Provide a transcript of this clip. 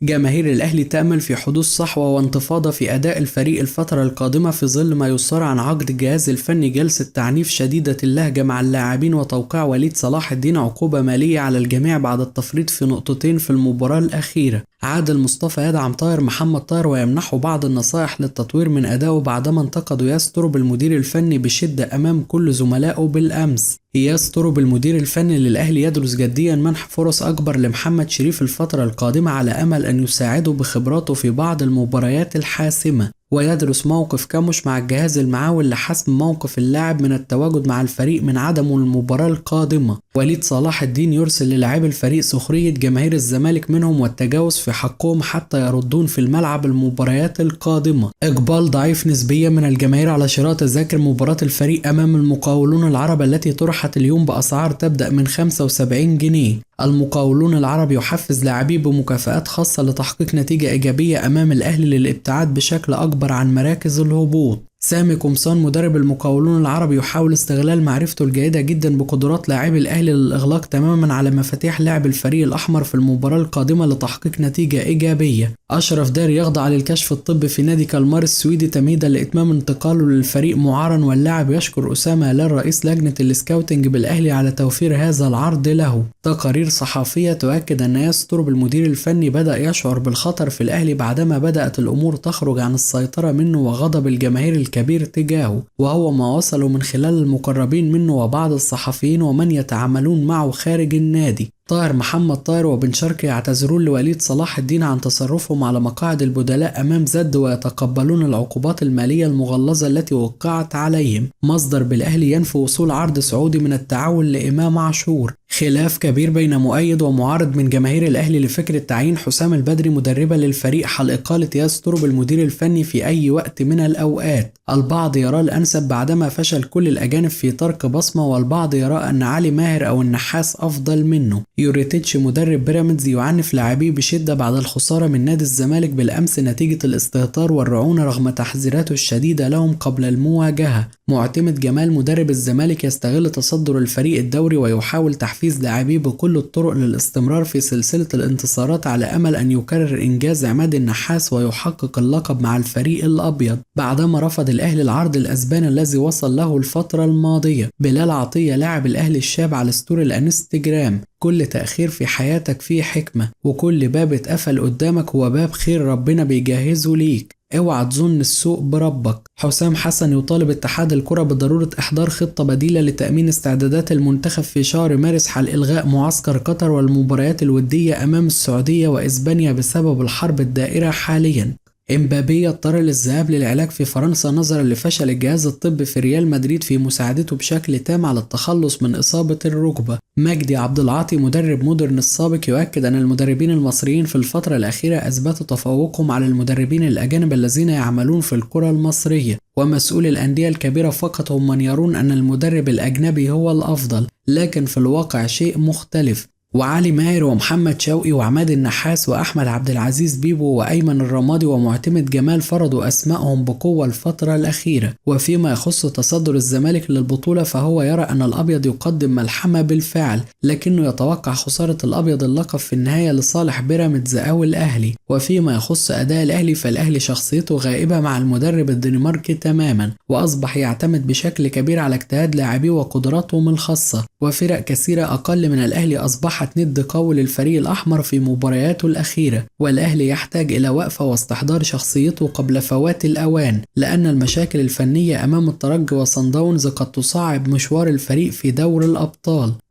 جماهير الأهلي تأمل في حدوث صحوة وانتفاضة في أداء الفريق الفترة القادمة في ظل ما يصار عن عقد الجهاز الفني جلسة تعنيف شديدة اللهجة مع اللاعبين وتوقيع وليد صلاح الدين عقوبة مالية على الجميع بعد التفريط في نقطتين في المباراة الأخيرة. عادل مصطفى يدعم طاهر محمد طاهر ويمنحه بعض النصائح للتطوير من أدائه بعدما انتقدوا إياس تورب المدير الفني بشدة أمام كل زملائه بالأمس. إياس تورب المدير الفني للأهلي يدرس جديا منح فرص أكبر لمحمد شريف الفترة القادمة على أمل أن يساعده بخبراته في بعض المباريات الحاسمة، ويدرس موقف كاموش مع الجهاز المعاون لحسم موقف اللاعب من التواجد مع الفريق من عدمه المباراة القادمة. وليد صلاح الدين يرسل للاعبي الفريق سخرية جماهير الزمالك منهم والتجاوز في حقهم حتى يردون في الملعب المباريات القادمة. إقبال ضعيف نسبيا من الجماهير على شراء تذاكر مباراة الفريق أمام المقاولون العرب التي طرحت اليوم بأسعار تبدأ من 75 جنيه. المقاولون العرب يحفز لاعبيه بمكافآت خاصة لتحقيق نتيجة إيجابية أمام الأهلي للابتعاد بشكل أكبر عن مراكز الهبوط. سامي قمصان مدرب المقاولون العرب يحاول استغلال معرفته الجيدة جدا بقدرات لاعبي الأهلي للإغلاق تماما على مفاتيح لعب الفريق الأحمر في المباراة القادمة لتحقيق نتيجة إيجابية. أشرف داري يخضع للكشف الطبي في نادي كالمار السويدي تمهيدا لإتمام انتقاله للفريق معارا، واللاعب يشكر أسامة هلال رئيس لجنة السكاوتنج بالأهلي على توفير هذا العرض له. تقارير صحفية تؤكد أن إياس تورب المدير الفني بدأ يشعر بالخطر في الأهلي بعدما بدأت الأمور تخرج عن السيطرة منه وغضب الجماهير الكبير تجاهه، وهو ما وصله من خلال المقربين منه وبعض الصحفيين ومن يتعاملون معه خارج النادي. طاهر محمد طاهر وبن شرقي يعتذرون لوليد صلاح الدين عن تصرفهم على مقاعد البدلاء أمام زد ويتقبلون العقوبات المالية المغلظة التي وقعت عليهم. مصدر بالأهلي ينفي وصول عرض سعودي من التعاون لإمام عاشور. خلاف كبير بين مؤيد ومعارض من جماهير الأهلي لفكرة تعيين حسام البدري مدربا للفريق حال إقالة إياس تورب المدير الفني في أي وقت من الأوقات. البعض يرى الأنسب بعدما فشل كل الأجانب في ترك بصمة، والبعض يرى أن علي ماهر أو النحاس أفضل منه. يوريتيتش مدرب بيراميدز يعنف لاعبيه بشدة بعد الخسارة من نادي الزمالك بالأمس نتيجة الاستهتار والرعونة رغم تحذيراته الشديدة لهم قبل المواجهة. معتمد جمال مدرب الزمالك يستغل تصدر الفريق الدوري ويحاول تحفيز لاعبيه بكل الطرق للاستمرار في سلسلة الانتصارات على أمل أن يكرر إنجاز عماد النحاس ويحقق اللقب مع الفريق الأبيض، بعدما رفض الأهلي العرض الأسباني الذي وصل له الفترة الماضية. بلال عطية لاعب الأهلي الشاب على ستوري الانستجرام: كل تأخير في حياتك فيه حكمة، وكل باب اتقفل قدامك هو باب خير ربنا بيجهزه ليك، اوعى تظن السوء بربك. حسام حسن يطالب اتحاد الكرة بضرورة إحضار خطة بديلة لتأمين استعدادات المنتخب في شهر مارس حال إلغاء معسكر قطر والمباريات الودية أمام السعودية وإسبانيا بسبب الحرب الدائرة حاليا. امبابي اضطر للذهاب للعلاج في فرنسا نظرا لفشل الجهاز الطبي في ريال مدريد في مساعدته بشكل تام على التخلص من إصابة الركبة. مجدي عبد العاطي مدرب مودرن السابق يؤكد أن المدربين المصريين في الفترة الأخيرة أثبتوا تفوقهم على المدربين الأجانب الذين يعملون في الكرة المصرية، ومسؤول الأندية الكبيرة فقط هم من يرون أن المدرب الأجنبي هو الأفضل، لكن في الواقع شيء مختلف. وعلي ماهر ومحمد شوقي وعماد النحاس وأحمد عبد العزيز بيبو وأيمن الرمادي ومعتمد جمال فرضوا أسمائهم بقوة الفترة الأخيرة. وفيما يخص تصدر الزمالك للبطولة فهو يرى أن الأبيض يقدم ملحمة بالفعل، لكنه يتوقع خسارة الأبيض اللقب في النهاية لصالح بيراميدز أو الأهلي. وفيما يخص أداء الأهلي فالأهلي شخصيته غائبة مع المدرب الدنماركي تماما، وأصبح يعتمد بشكل كبير على اجتهاد لاعبيه وقدراتهم الخاصة، وفرق كثيرة أقل من الأهلي أصبحت ند قوي للفريق الأحمر في مبارياته الأخيرة، والأهلي يحتاج إلى وقفة واستحضار شخصيته قبل فوات الأوان، لأن المشاكل الفنية أمام الترجي وصن داونز قد تصعب مشوار الفريق في دور الأبطال.